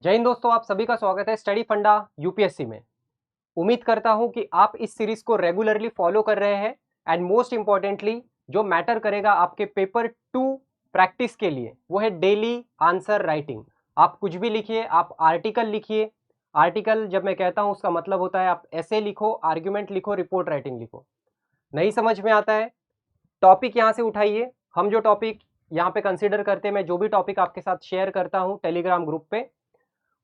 जय हिंद दोस्तों, आप सभी का स्वागत है स्टडी फंडा यूपीएससी में। उम्मीद करता हूं कि आप इस सीरीज को रेगुलरली फॉलो कर रहे हैं एंड मोस्ट इंपॉर्टेंटली जो मैटर करेगा आपके पेपर 2 प्रैक्टिस के लिए वो है डेली आंसर राइटिंग। आप कुछ भी लिखिए, आप आर्टिकल लिखिए। आर्टिकल जब मैं कहता हूं उसका मतलब होता है आप ऐसे लिखो, आर्ग्यूमेंट लिखो, रिपोर्ट राइटिंग लिखो। नहीं समझ में आता है, टॉपिक यहाँ से उठाइए। हम जो टॉपिक यहाँ पे कंसिडर करते हैं, मैं जो भी टॉपिक आपके साथ शेयर करता हूँ टेलीग्राम ग्रुप पे,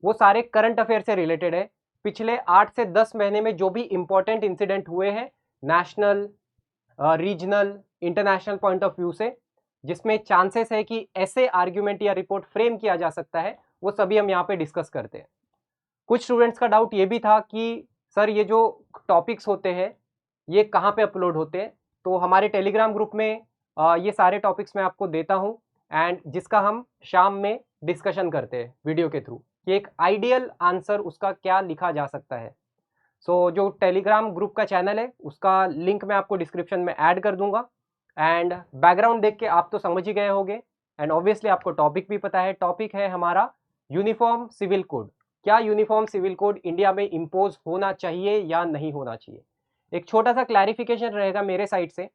वो सारे करंट अफेयर से रिलेटेड है। पिछले 8 से 10 महीने में जो भी इंपॉर्टेंट इंसिडेंट हुए हैं national, regional, international point of view से, जिसमें चांसेस है कि ऐसे आर्ग्यूमेंट या रिपोर्ट फ्रेम किया जा सकता है, वो सभी हम यहाँ पे डिस्कस करते हैं। कुछ स्टूडेंट्स का डाउट ये भी था कि सर ये जो टॉपिक्स होते हैं ये कहाँ पे अपलोड होते हैं। तो हमारे टेलीग्राम ग्रुप में ये सारे टॉपिक्स मैं आपको देता हूँ एंड जिसका हम शाम में डिस्कशन करते हैं वीडियो के थ्रू कि एक आइडियल आंसर उसका क्या लिखा जा सकता है। सो जो टेलीग्राम ग्रुप का चैनल है उसका लिंक मैं आपको डिस्क्रिप्शन में ऐड कर दूंगा। एंड बैकग्राउंड देख के आप तो समझ ही गए होंगे एंड ऑब्वियसली आपको टॉपिक भी पता है। टॉपिक है हमारा यूनिफॉर्म सिविल कोड। क्या यूनिफॉर्म सिविल कोड इंडिया में इम्पोज होना चाहिए या नहीं होना चाहिए। एक छोटा सा क्लैरिफिकेशन रहेगा मेरे साइड से।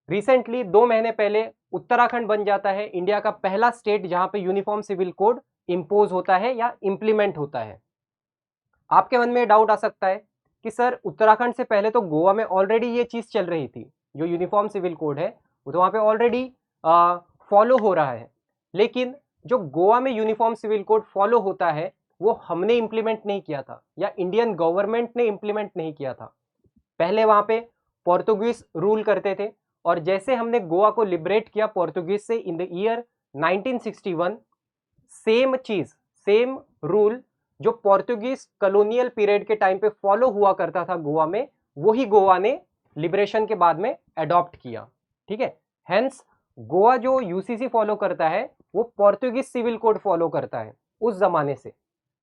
रिसेंटली 2 महीने पहले उत्तराखंड बन जाता है इंडिया का पहला स्टेट जहां पे यूनिफॉर्म सिविल कोड इम्पोज होता है या इम्प्लीमेंट होता है। आपके मन में डाउट आ सकता है कि सर उत्तराखंड से पहले तो गोवा में ऑलरेडी ये चीज चल रही थी, जो यूनिफॉर्म सिविल कोड है वो तो वहां पे ऑलरेडी फॉलो हो रहा है, लेकिन जो गोवा में यूनिफॉर्म सिविल कोड फॉलो होता है वो हमने इंप्लीमेंट नहीं किया था या इंडियन गवर्नमेंट ने इंप्लीमेंट नहीं किया था। पहले वहां पे पोर्तुगीज रूल करते थे और जैसे हमने गोवा को लिबरेट किया पोर्तुगीज से इन द ईयर 1961, सेम चीज, सेम रूल जो पोर्तुगीज कॉलोनियल पीरियड के टाइम पे फॉलो हुआ करता था गोवा में, वही गोवा ने लिबरेशन के बाद में अडॉप्ट किया। ठीक है, हेंस गोवा जो यूसीसी फॉलो करता है वो पोर्तुगीज सिविल कोड फॉलो करता है उस जमाने से।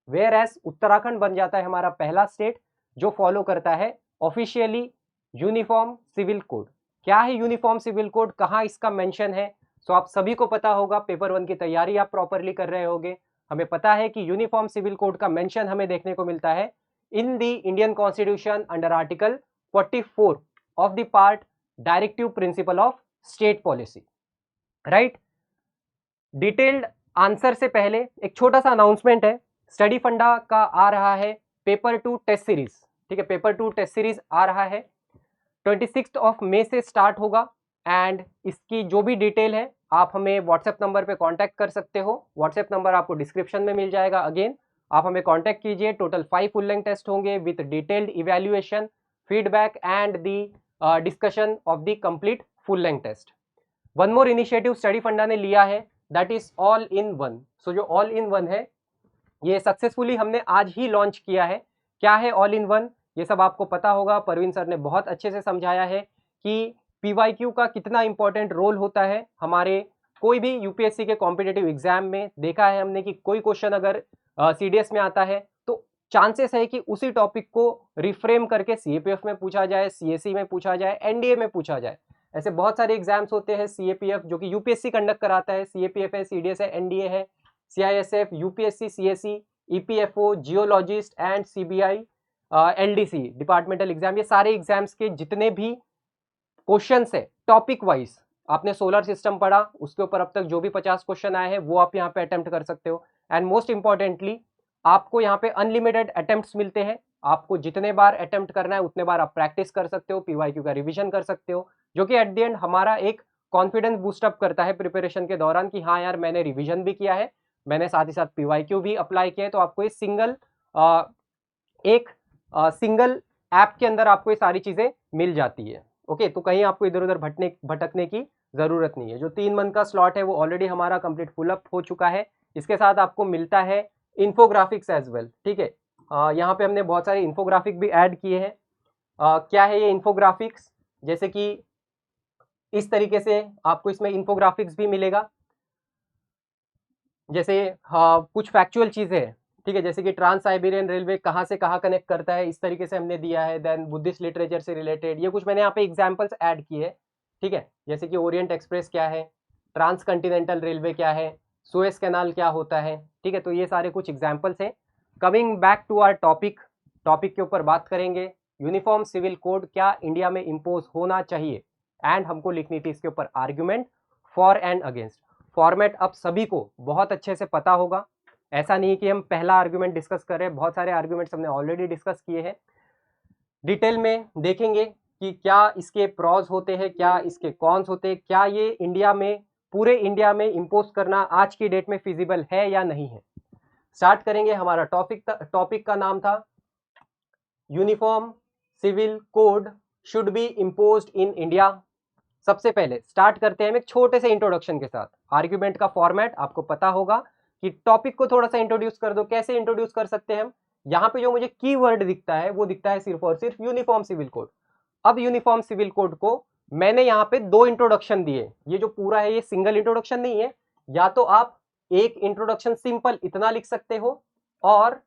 वेयर एज उत्तराखंड बन जाता है हमारा पहला स्टेट जो फॉलो करता है ऑफिशियली यूनिफॉर्म सिविल कोड। क्या है यूनिफॉर्म सिविल कोड, कहाँ इसका मेंशन है? सो आप सभी को पता होगा, पेपर 1 की तैयारी आप प्रॉपरली कर रहे होंगे। हमें पता है कि यूनिफॉर्म सिविल कोड का मेंशन हमें देखने को मिलता है in the Indian constitution under article 44 of the part directive principle of state policy. Right, detailed answer से पहले एक छोटा सा अनाउंसमेंट है। स्टडी फंडा का आ रहा है पेपर 2 टेस्ट सीरीज। ठीक है, पेपर 2 टेस्ट सीरीज आ रहा है 26 ऑफ मई से स्टार्ट होगा एंड इसकी जो भी डिटेल है आप हमें व्हाट्सएप नंबर पे कांटेक्ट कर सकते हो। व्हाट्सएप नंबर आपको डिस्क्रिप्शन में मिल जाएगा। अगेन आप हमें कांटेक्ट कीजिए। टोटल 5 फुल लेंथ टेस्ट होंगे with detailed evaluation, feedback and the discussion of the complete full length test. One more initiative Study Funda ने लिया है, that is all in one. So जो ऑल इन वन है ये successfully हमने आज ही launch किया है। क्या है ऑल इन वन, ये सब आपको पता होगा। परवीन सर ने बहुत अच्छे से समझाया है कि पीवाईक्यू का कितना इंपॉर्टेंट रोल होता है हमारे कोई भी यूपीएससी के कॉम्पिटेटिव एग्जाम में। देखा है हमने कि कोई क्वेश्चन अगर सीडीएस में आता है तो चांसेस है कि उसी टॉपिक को रिफ्रेम करके सीएपीएफ में पूछा जाए, सीएससी में पूछा जाए, एनडीए में पूछा जाए। ऐसे बहुत सारे एग्जाम्स होते हैं सीएपीएफ जो कि यूपीएससी कंडक्ट कराता है। सीएपीएफ है, सीडीएस है, एनडीए है, CISF, UPSC, CSC, EPFO, geologist and CBI, LDC departmental exam. ये सारे एग्जाम्स के जितने भी क्वेश्चन है टॉपिक वाइज, आपने सोलर सिस्टम पढ़ा उसके ऊपर अब तक जो भी 50 क्वेश्चन आए हैं वो आप यहाँ पे अटेम्प्ट कर सकते हो। एंड मोस्ट इंपॉर्टेंटली आपको यहाँ पे अनलिमिटेड अटेम्प्ट्स मिलते हैं। आपको जितने बार अटेम्प्ट करना है उतने बार आप प्रैक्टिस कर सकते हो, पीवाईक्यू का रिवीजन कर सकते हो, जो कि एट द एंड हमारा एक कॉन्फिडेंस बूस्टअप करता है प्रिपरेशन के दौरान कि हाँ यार मैंने रिवीजन भी किया है, मैंने साथ ही साथ पीवाईक्यू भी अप्लाई किया है। तो आपको एक सिंगल ऐप के अंदर आपको ये सारी चीजें मिल जाती है। ओके, तो कहीं आपको इधर उधर भटकने की जरूरत नहीं है। जो 3 मंथ का स्लॉट है वो ऑलरेडी हमारा कंप्लीट फुल अप हो चुका है। इसके साथ आपको मिलता है इन्फोग्राफिक्स एज वेल। ठीक है, यहाँ पे हमने बहुत सारे इन्फोग्राफिक भी ऐड किए हैं। क्या है ये इन्फोग्राफिक्स, जैसे कि इस तरीके से आपको इसमें इन्फोग्राफिक्स भी मिलेगा। जैसे कुछ फैक्चुअल चीजें हैं, ठीक है, जैसे कि ट्रांस साइबेरियन रेलवे कहाँ से कहाँ कनेक्ट करता है, इस तरीके से हमने दिया है। देन बुद्धिस्ट लिटरेचर से रिलेटेड ये कुछ मैंने यहाँ पे एग्जांपल्स ऐड किए हैं। ठीक है, जैसे कि ओरिएंट एक्सप्रेस क्या है, ट्रांस कॉन्टिनेंटल रेलवे क्या है, सुएज कैनाल क्या होता है, ठीक है। तो ये सारे कुछ एग्जाम्पल्स हैं। Coming back to our topic के ऊपर बात करेंगे यूनिफॉर्म सिविल कोड क्या इंडिया में इम्पोज होना चाहिए, एंड हमको लिखनी थी इसके ऊपर argument for and against. Format अब सभी को बहुत अच्छे से पता होगा, ऐसा नहीं कि हम पहला आर्ग्यूमेंट डिस्कस कर रहे हैं, बहुत सारे आर्ग्यूमेंट्स हमने ऑलरेडी डिस्कस किए हैं। डिटेल में देखेंगे कि क्या इसके प्रॉज होते हैं, क्या इसके कॉन्स होते हैं, क्या ये इंडिया में, पूरे इंडिया में इम्पोज करना आज की डेट में फिजिबल है या नहीं है। स्टार्ट करेंगे। हमारा टॉपिक का नाम था uniform civil code should be imposed in India. सबसे पहले स्टार्ट करते हैं हम एक छोटे से इंट्रोडक्शन के साथ। आर्ग्यूमेंट का फॉर्मेट आपको पता होगा कि टॉपिक को थोड़ा सा इंट्रोड्यूस कर दो। कैसे इंट्रोड्यूस कर सकते हैं हम, यहाँ पे जो मुझे कीवर्ड दिखता है वो दिखता है सिर्फ और सिर्फ यूनिफॉर्म सिविल कोड। अब यूनिफॉर्म सिविल कोड को मैंने यहाँ पे दो इंट्रोडक्शन दिए, ये जो पूरा है ये सिंगल इंट्रोडक्शन नहीं है। या तो आप एक इंट्रोडक्शन सिंपल इतना लिख सकते हो, और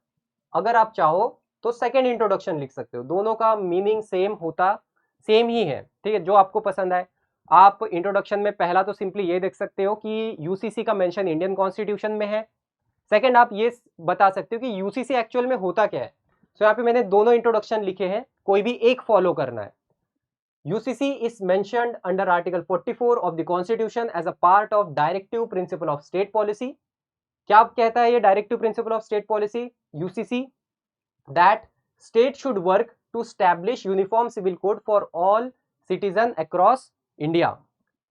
अगर आप चाहो तो सेकेंड इंट्रोडक्शन लिख सकते हो। दोनों का मीनिंग सेम ही है, ठीक है, जो आपको पसंद आए। आप इंट्रोडक्शन में पहला तो सिंपली ये देख सकते हो कि यूसीसी का मेंशन इंडियन कॉन्स्टिट्यूशन में है। सेकंड आप ये बता सकते हो कि यूसीसी एक्चुअल में होता क्या है। सो यहाँ पे मैंने दोनों इंट्रोडक्शन लिखे हैं, कोई भी एक फॉलो करना है। UCC is mentioned under article 44 of the constitution as a part of directive principle of state policy. क्या कहता है ये directive principle of state policy UCC? That state should work to establish uniform civil code for all citizen across India,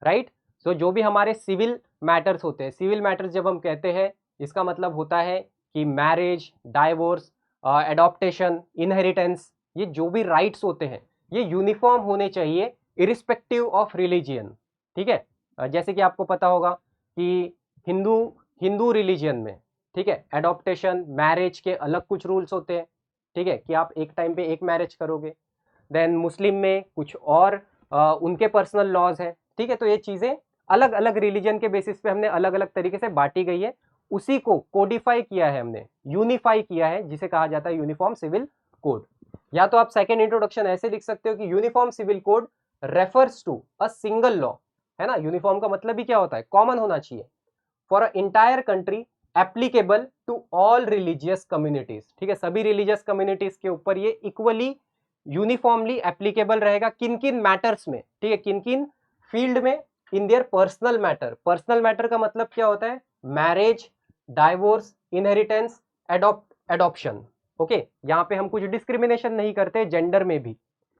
right. So जो भी हमारे civil matters होते हैं, civil matters जब हम कहते हैं इसका मतलब होता है कि मैरिज, डाइवोर्स, एडॉप्टेशन, इनहेरिटेंस, ये जो भी राइट्स होते हैं ये यूनिफॉर्म होने चाहिए इरिस्पेक्टिव ऑफ रिलीजियन, ठीक है। जैसे कि आपको पता होगा कि हिंदू रिलीजियन में, ठीक है, एडॉप्टेशन, मैरिज के अलग कुछ रूल्स होते हैं, ठीक है, कि आप एक टाइम पे एक मैरिज करोगे। देन मुस्लिम में कुछ और उनके पर्सनल लॉज है, ठीक है। तो ये चीज़ें अलग अलग रिलीजन के बेसिस पे हमने अलग अलग तरीके से बांटी गई है, उसी को कोडिफाई किया है हमने, यूनिफाई किया है, जिसे कहा जाता है यूनिफॉर्म सिविल कोड। या तो आप सेकेंड इंट्रोडक्शन ऐसे लिख सकते हो कि uniform civil code refers to a single law, है ना। यूनिफॉर्म का मतलब भी क्या होता है, कॉमन होना चाहिए, for a entire country applicable to all religious communities, ठीक है। सभी रिलीजियस कम्युनिटीज के ऊपर ये इक्वली यूनिफॉर्मली एप्लीकेबल रहेगा। किन किन मैटर्स में, ठीक है, किन किन फील्ड में, in their personal matter. Personal matter का मतलब क्या होता है, marriage, divorce, inheritance, adoption, okay. यहाँ पे हम कुछ डिस्क्रिमिनेशन नहीं करते जेंडर में भी।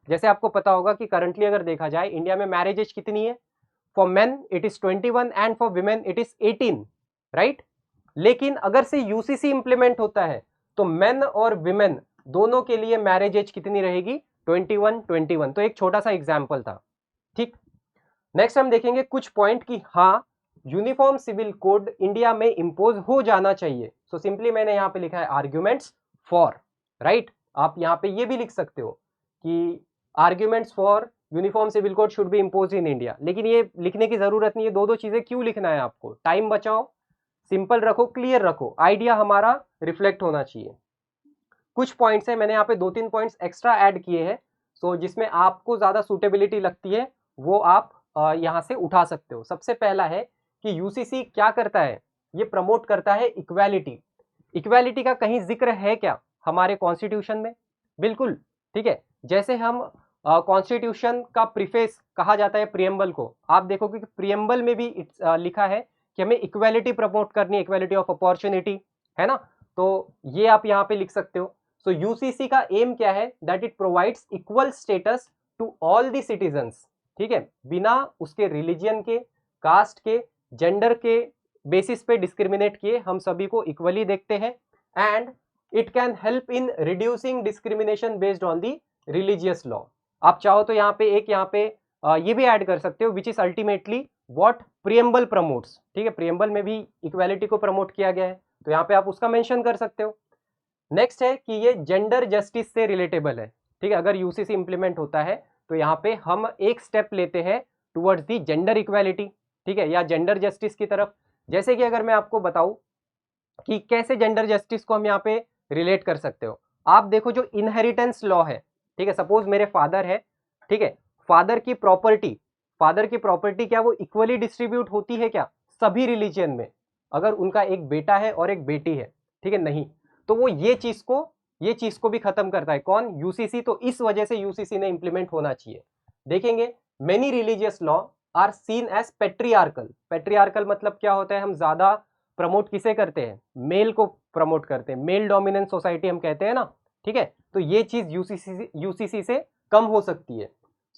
जैसे आपको पता होगा कि करंटली अगर देखा जाए इंडिया में मैरिज एज कितनी है, for main it is 21 and for women it is 18, right. लेकिन अगर से यूसीसी इंप्लीमेंट होता है तो मेन और विमेन दोनों के लिए मैरिज एज कितनी रहेगी, 21। तो एक छोटा सा एग्जाम्पल था, ठीक। नेक्स्ट हम देखेंगे कुछ पॉइंट कि हाँ यूनिफॉर्म सिविल कोड इंडिया में इंपोज हो जाना चाहिए। सो सिंपली मैंने यहाँ पे लिखा है आर्ग्यूमेंट्स फॉर, राइट। आप यहाँ पे ये भी लिख सकते हो कि arguments for uniform civil code should be impose in India, लेकिन ये लिखने की जरूरत नहीं है। दो चीजें क्यों लिखना है आपको, टाइम बचाओ, सिंपल रखो, क्लियर रखो, आइडिया हमारा रिफ्लेक्ट होना चाहिए। कुछ पॉइंट्स है, मैंने यहाँ पे 2-3 पॉइंट्स एक्स्ट्रा ऐड किए हैं, सो जिसमें आपको ज्यादा सूटेबिलिटी लगती है वो आप यहाँ से उठा सकते हो। सबसे पहला है कि यूसीसी क्या करता है, ये प्रमोट करता है इक्वालिटी। इक्वालिटी का कहीं जिक्र है क्या हमारे कॉन्स्टिट्यूशन में? बिल्कुल, ठीक है। जैसे हम कॉन्स्टिट्यूशन का प्रीफेस कहा जाता है प्रियम्बल को, आप देखोगे कि प्रियम्बल में भी लिखा है कि हमें इक्वालिटी प्रमोट करनी है, इक्वालिटी ऑफ अपॉर्चुनिटी, है ना। तो ये आप यहाँ पे लिख सकते हो। सो यूसीसी का एम क्या है, that it provides equal status to all the citizens, ठीक है, बिना उसके रिलीजियन के, कास्ट के, जेंडर के बेसिस पे डिस्क्रिमिनेट किए हम सभी को इक्वली देखते हैं। And it can help in reducing discrimination based on the religious law. आप चाहो तो यहाँ पे ये भी ऐड कर सकते हो, which is ultimately what preamble promotes, ठीक है। प्रियम्बल में भी इक्वालिटी को प्रमोट किया गया है, तो यहाँ पे आप उसका मेंशन कर सकते हो। नेक्स्ट है कि ये जेंडर जस्टिस से रिलेटेबल है, ठीक है। अगर यूसीसी इंप्लीमेंट होता है तो यहाँ पे हम एक स्टेप लेते हैं टुवर्ड्स दी जेंडर इक्वालिटी, ठीक है, या जेंडर जस्टिस की तरफ। जैसे कि अगर मैं आपको बताऊं कि कैसे जेंडर जस्टिस को हम यहाँ पे रिलेट कर सकते हो, आप देखो जो इनहेरिटेंस लॉ है, ठीक है, सपोज मेरे फादर है, ठीक है, फादर की प्रॉपर्टी क्या वो इक्वली डिस्ट्रीब्यूट होती है क्या सभी रिलीजियन में? अगर उनका एक बेटा है और एक बेटी है, ठीक है, नहीं, तो वो ये चीज को भी खत्म करता है। कौन? यूसीसी। तो इस वजह से यूसीसी ने इंप्लीमेंट होना चाहिए। देखेंगे many religious law are seen as patriarchal. Patriarchal मतलब क्या होता है? हम ज्यादा प्रमोट किसे करते हैं? मेल को प्रमोट करते हैं, मेल डोमिनेंस सोसाइटी हम कहते हैं ना, ठीक है। तो ये चीज यूसीसी से कम हो सकती है।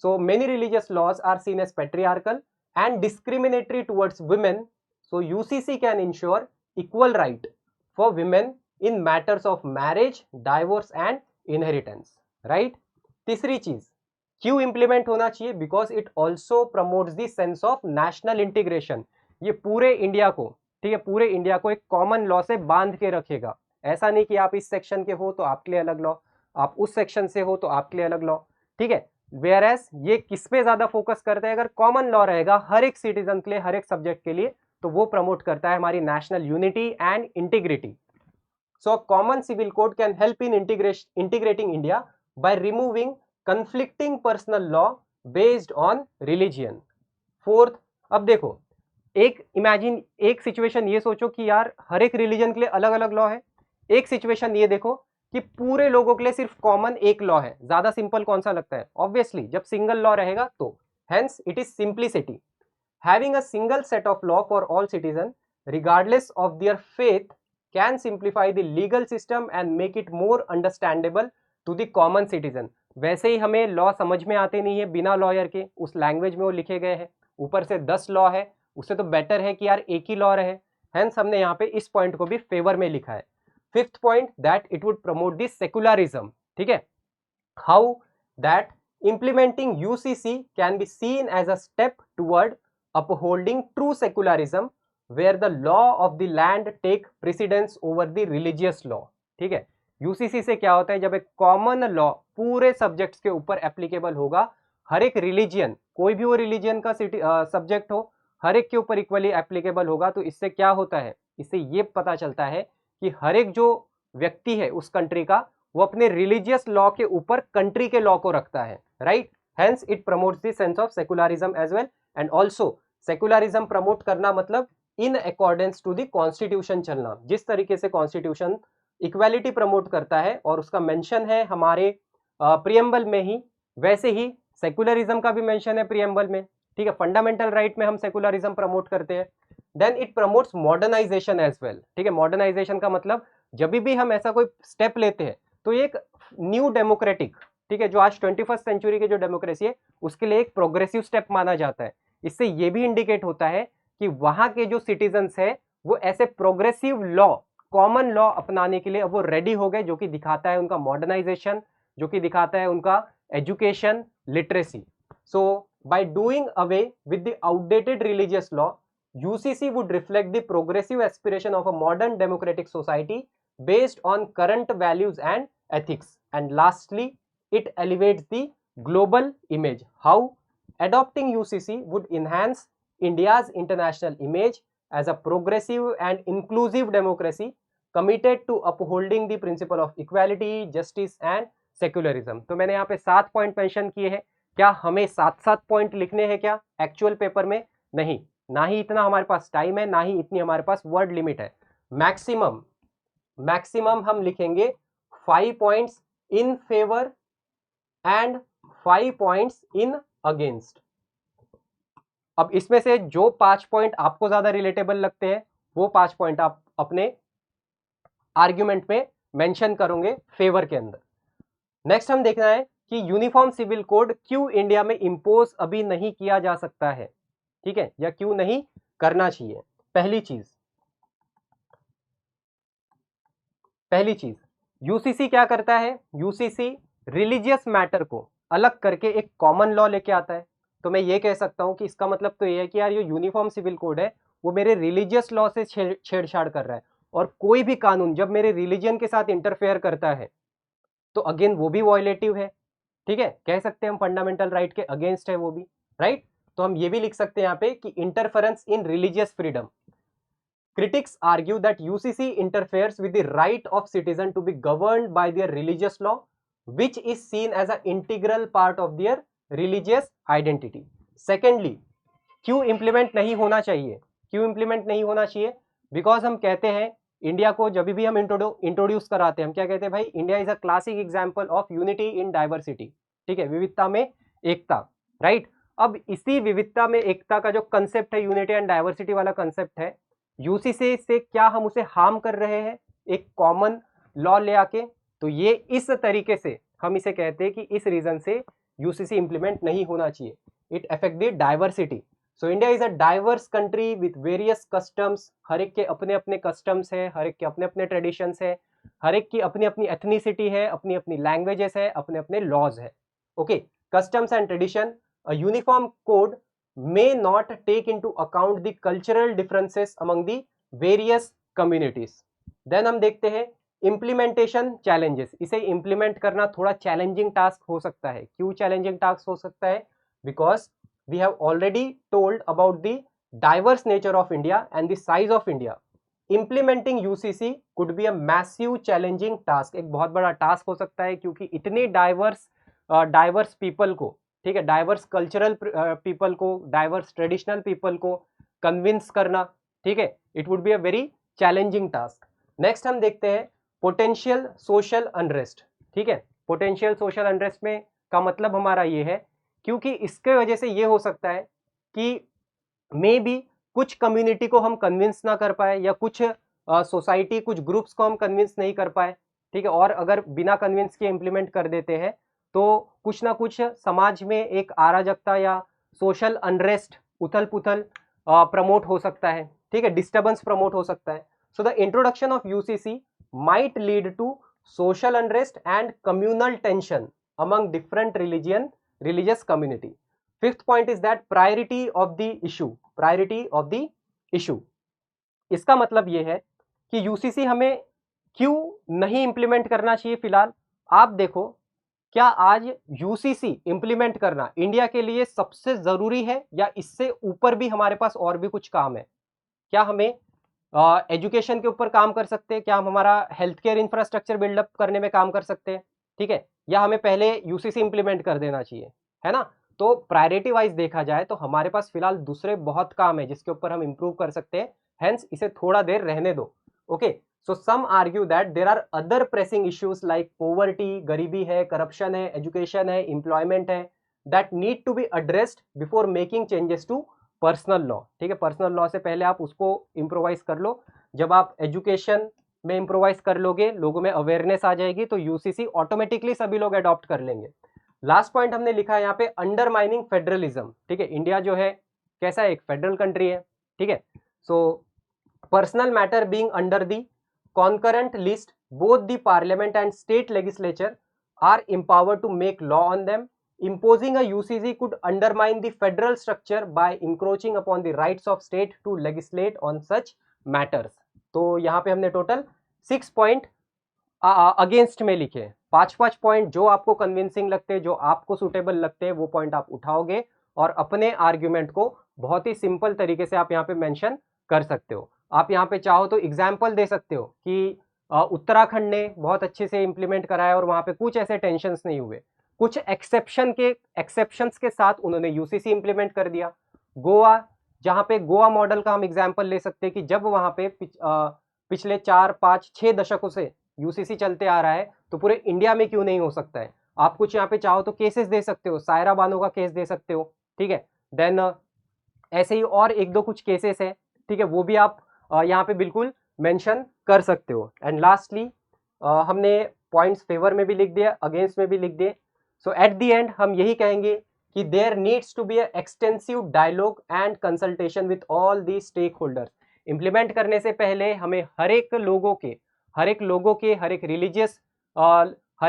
So many religious laws are seen as patriarchal and discriminatory towards women, so UCC can ensure equal right for women in matters of marriage, divorce and inheritance, right. तीसरी चीज क्यों इंप्लीमेंट होना चाहिए? Because it also promotes the sense of national integration. ये पूरे India को, ठीक है, पूरे इंडिया को एक कॉमन लॉ से बांध के रखेगा। ऐसा नहीं कि आप इस सेक्शन के हो तो आपके लिए अलग लॉ, आप उस सेक्शन से हो तो आपके लिए अलग लॉ, ठीक है। वेयर एज ये किस पे ज्यादा फोकस करते हैं? अगर कॉमन लॉ रहेगा हर एक सिटीजन के लिए, हर एक सब्जेक्ट के लिए, तो वो प्रमोट करता है हमारी national unity and integrity. So common civil code can help in integrating India by removing conflicting personal law based on religion। Fourth, अब देखो एक सिचुएशन ये सोचो कि यार हर एक रिलीजन के लिए अलग अलग लॉ है। एक सिचुएशन ये देखो कि पूरे लोगों के लिए सिर्फ कॉमन एक लॉ है। ज्यादा सिंपल कौन सा लगता है? ऑब्वियसली जब सिंगल लॉ रहेगा तो, hence it is simplicity. Having a single set of law for all citizen regardless of their faith can simplify the legal system and make it more understandable to the common citizen. वैसे ही हमें law समझ में आते नहीं है बिना lawyer के, उस लैंग्वेज में वो लिखे गए हैं, ऊपर से 10 लॉ है, उससे तो बेटर है कि यार एक ही लॉ रहे। हेंस हमने यहाँ पे इस पॉइंट को भी फेवर में लिखा है। Fifth point, that it would promote this secularism, ठीक है। How? That implementing UCC can be seen as a step toward upholding true secularism where the law of the land take precedence over the religious law, ठीक है। UCC से क्या होता है? जब एक कॉमन लॉ पूरे सब्जेक्ट्स के ऊपर एप्लीकेबल होगा, हर एक रिलीजियन, कोई भी वो रिलीजियन का सब्जेक्ट हो, हर एक के ऊपर इक्वली एप्लीकेबल होगा, तो इससे क्या होता है? इससे ये पता चलता है कि हर एक जो व्यक्ति है उस कंट्री का, वो अपने रिलीजियस लॉ के ऊपर कंट्री के लॉ को रखता है, right. Hence it promotes the sense of secularism as well. And also secularism promote करना मतलब in accordance to the constitution चलना। जिस तरीके से कॉन्स्टिट्यूशन इक्वालिटी प्रमोट करता है और उसका मेंशन है हमारे प्रियम्बल में ही, वैसे ही सेकुलरिज्म का भी मेंशन है प्रियम्बल में, ठीक है। फंडामेंटल राइट में हम सेकुलरिज्म प्रमोट करते हैं। Then it promotes modernisation as well, ठीक है। मॉडर्नाइजेशन का मतलब जब भी हम ऐसा कोई स्टेप लेते हैं तो एक न्यू डेमोक्रेटिक, ठीक है, जो आज 21st सेंचुरी की जो डेमोक्रेसी है उसके लिए एक प्रोग्रेसिव स्टेप माना जाता है। इससे ये भी इंडिकेट होता है कि वहां के जो सिटीजन्स है वो ऐसे प्रोग्रेसिव लॉ, कॉमन लॉ अपनाने के लिए अब वो रेडी हो गए, जो कि दिखाता है उनका मॉडर्नाइजेशन, जो कि दिखाता है उनका education, literacy. So by doing away with the outdated religious law, UCC would reflect the progressive aspiration of a modern democratic society based on current values and ethics. And lastly, it elevates the global image. How? Adopting UCC would enhance India's international image as a progressive and inclusive democracy committed to upholding the principle of equality, justice and secularism। तो मैंने यहाँ पे 7 point mention किए हैं। क्या हमें 7-7 point लिखने हैं क्या एक्चुअल पेपर में? नहीं, ना ही इतना हमारे पास टाइम है, ना ही इतनी हमारे पास वर्ड लिमिट है। मैक्सिमम हम लिखेंगे 5 points in favour and 5 points in against. अब इसमें से जो 5 पॉइंट आपको ज्यादा रिलेटेबल लगते हैं वो 5 पॉइंट आप अपने आर्ग्यूमेंट में मेंशन करोगे फेवर के अंदर। नेक्स्ट हम देखना है कि यूनिफॉर्म सिविल कोड क्यों इंडिया में इंपोज अभी नहीं किया जा सकता है, ठीक है, या क्यों नहीं करना चाहिए। पहली चीज यूसीसी क्या करता है? यूसीसी रिलीजियस मैटर को अलग करके एक कॉमन लॉ लेके आता है। तो मैं ये कह सकता हूं कि इसका मतलब तो ये है कि यार ये यूनिफॉर्म सिविल कोड है वो मेरे रिलीजियस लॉ से छेड़छाड़ कर रहा है, और कोई भी कानून जब मेरे रिलीजन के साथ इंटरफेयर करता है तो अगेन वो भी वॉयलेटिव है, ठीक है। कह सकते हैं हम फंडामेंटल राइट के अगेंस्ट है वो भी, राइट। तो हम ये भी लिख सकते हैं यहाँ पे कि interference in religious freedom. Critics argue that UCC interferes with the right of citizen to be governed by their religious law, which is seen as an integral part of their religious identity. Secondly, क्यों implement नहीं होना चाहिए? Because हम कहते हैं India को जब भी हम इंट्रोड्यूस कराते हैं हम क्या कहते हैं भाई, India is a classic example of unity in diversity, ठीक है, विविधता में एकता, राइट। अब इसी विविधता में एकता का जो कंसेप्ट है, यूनिटी एंड डाइवर्सिटी वाला कंसेप्ट है, यूसीसी से क्या हम उसे हार्म कर रहे हैं एक कॉमन लॉ ले आके? तो ये इस तरीके से हम इसे कहते हैं कि इस रीजन से यूसीसी इंप्लीमेंट नहीं होना चाहिए, it affect the diversity. So India is a diverse country with various customs, हर एक के अपने अपने कस्टम्स है, हर एक के अपने अपने ट्रेडिशंस है, हर एक की अपनी अपनी एथनिसिटी है, अपनी अपनी लैंग्वेजेस है, अपने अपने लॉज है। Okay, customs and tradition, a uniform code may not take into account the cultural differences among the various communities. Then हम देखते हैं implementation challenges, इसे implement करना थोड़ा challenging task हो सकता है। क्यों challenging task हो सकता है? Because we have already told about the diverse nature of India and the size of India. Implementing UCC could be a massive challenging task, एक बहुत बड़ा टास्क हो सकता है क्योंकि इतने डाइवर्स पीपल को, ठीक है, डाइवर्स कल्चरल पीपल को, डाइवर्स ट्रेडिशनल पीपल को कन्विंस करना, ठीक है, it would be a very challenging task. Next हम देखते हैं पोटेंशियल सोशल अनरेस्ट, ठीक है। पोटेंशियल सोशल अनरेस्ट में का मतलब हमारा ये है क्योंकि इसके वजह से ये हो सकता है कि मे बी कुछ कम्युनिटी को हम कन्विंस ना कर पाए या कुछ सोसाइटी कुछ ग्रुप्स को हम कन्विंस नहीं कर पाए, ठीक है, और अगर बिना कन्विंस के इम्प्लीमेंट कर देते हैं तो कुछ ना कुछ समाज में एक अराजकता या सोशल अनरेस्ट, उथल पुथल प्रमोट हो सकता है, ठीक है, डिस्टर्बेंस प्रमोट हो सकता है। So the introduction of UCC might lead to social unrest and communal tension among different religious community. Fifth point is that priority of the issue, priority of the issue. इसका मतलब यह है कि UCC हमें क्यों नहीं इंप्लीमेंट करना चाहिए फिलहाल। आप देखो, क्या आज यूसीसी इंप्लीमेंट करना इंडिया के लिए सबसे जरूरी है या इससे ऊपर भी हमारे पास और भी कुछ काम है? क्या हमें एजुकेशन के ऊपर काम कर सकते हैं? क्या हम हमारा हेल्थ केयर इंफ्रास्ट्रक्चर बिल्डअप करने में काम कर सकते हैं, ठीक है, या हमें पहले यूसीसी इंप्लीमेंट कर देना चाहिए, है ना? तो प्रायोरिटी वाइज देखा जाए तो हमारे पास फिलहाल दूसरे बहुत काम है जिसके ऊपर हम इंप्रूव कर सकते हैं, हेंस इसे थोड़ा देर रहने दो। Okay, so some argue that there are other pressing issues like poverty, गरीबी है, करप्शन है, एजुकेशन है, एम्प्लॉयमेंट है, that need to be addressed before making changes to personal law, ठीक है। पर्सनल लॉ से पहले आप उसको इम्प्रोवाइज कर लो। जब आप एजुकेशन में इम्प्रोवाइज कर लोगे, लोगों में अवेयरनेस आ जाएगी तो यूसीसी ऑटोमेटिकली सभी लोग अडॉप्ट कर लेंगे। लास्ट पॉइंट हमने लिखा है यहाँ पे अंडरमाइनिंग फेडरलिज्म, ठीक है। इंडिया जो है कैसा है, एक फेडरल कंट्री है, ठीक है। So personal matter being under the concurrent list, both the parliament and state legislature are empowered to make law on them. Imposing a UCC could undermine the federal structure by encroaching upon the rights of state to legislate on such matters. तो यहाँ पे हमने total 6 point against में लिखे। 5 point जो आपको convincing लगते हैं, जो आपको सुटेबल लगते हैं, वो पॉइंट आप उठाओगे और अपने आर्ग्यूमेंट को बहुत ही सिंपल तरीके से आप यहाँ पे मेंशन कर सकते हो। आप यहाँ पे चाहो तो एग्जाम्पल दे सकते हो कि उत्तराखंड ने बहुत अच्छे से इंप्लीमेंट कराया और वहाँ पे कुछ ऐसे टेंशन्स नहीं हुए, कुछ एक्सेप्शंस के साथ उन्होंने यूसीसी इंप्लीमेंट कर दिया। गोवा, जहाँ पे गोवा मॉडल का हम एग्जाम्पल ले सकते हैं कि जब वहाँ पे पिछले 4, 5, 6 दशकों से यूसीसी चलते आ रहा है तो पूरे इंडिया में क्यों नहीं हो सकता है। आप कुछ यहाँ पे चाहो तो केसेस दे सकते हो, सायरा बानो का केस दे सकते हो, ठीक है। देन ऐसे ही और एक दो कुछ केसेस है, ठीक है, वो भी आप यहाँ पे बिल्कुल मेंशन कर सकते हो। एंड लास्टली हमने पॉइंट्स फेवर में भी लिख दिया, अगेंस्ट में भी लिख दिए। सो एट द एंड हम यही कहेंगे कि there needs to be a extensive dialogue and consultation with all the stakeholders. Implement करने से पहले हमें हर एक लोगों के, हर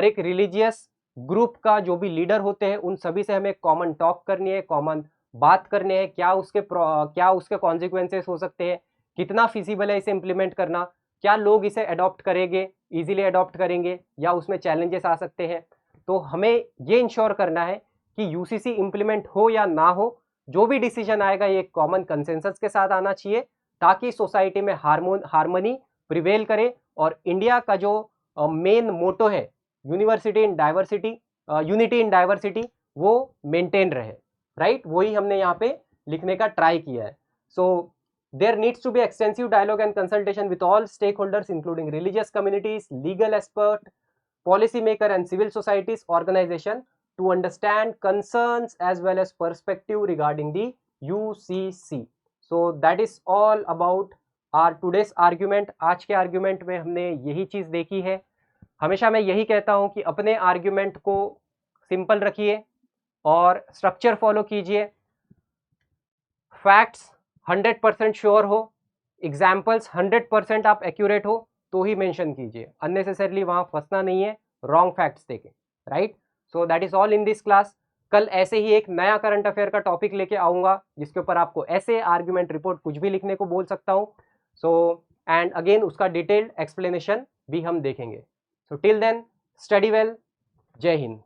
एक रिलीजियस ग्रुप का जो भी लीडर होते हैं उन सभी से हमें कॉमन टॉक करनी है, कॉमन बात करनी है, क्या उसके कॉन्सिक्वेंसेस हो सकते हैं, कितना फिजिबल है इसे इम्प्लीमेंट करना, क्या लोग इसे अडॉप्ट करेंगे, इजीली अडॉप्ट करेंगे या उसमें चैलेंजेस आ सकते हैं। तो हमें ये इंश्योर करना है कि यूसीसी इम्प्लीमेंट हो या ना हो, जो भी डिसीजन आएगा ये कॉमन कंसेंसस के साथ आना चाहिए ताकि सोसाइटी में हार्मनी प्रिवेल करे और इंडिया का जो मेन मोटो है यूनिटी इन डाइवर्सिटी वो मेंटेन रहे, राइट। वही हमने यहाँ पे लिखने का ट्राई किया है। सो There needs to be extensive dialogue and consultation with all stakeholders, including religious communities, legal expert, policymaker and civil societies organization, to understand concerns as well as perspective regarding the UCC. So that is all about our today's argument. आज के argument में हमने यही चीज देखी है. हमेशा मैं यही कहता हूं कि अपने argument को सिंपल रखिए और स्ट्रक्चर फॉलो कीजिए. फैक्ट्स 100% श्योर हो, एग्जाम्पल्स 100% आप एक्यूरेट हो तो ही मेंशन कीजिए. अननेसेसरली वहां फंसना नहीं है, रॉन्ग फैक्ट्स देके, right. So that is all in this class. कल ऐसे ही एक नया करंट अफेयर का टॉपिक लेके आऊंगा जिसके ऊपर आपको ऐसे आर्ग्यूमेंट रिपोर्ट कुछ भी लिखने को बोल सकता हूं. सो एंड अगेन उसका डिटेल्ड एक्सप्लेनेशन भी हम देखेंगे. So till then study well. जय हिंद.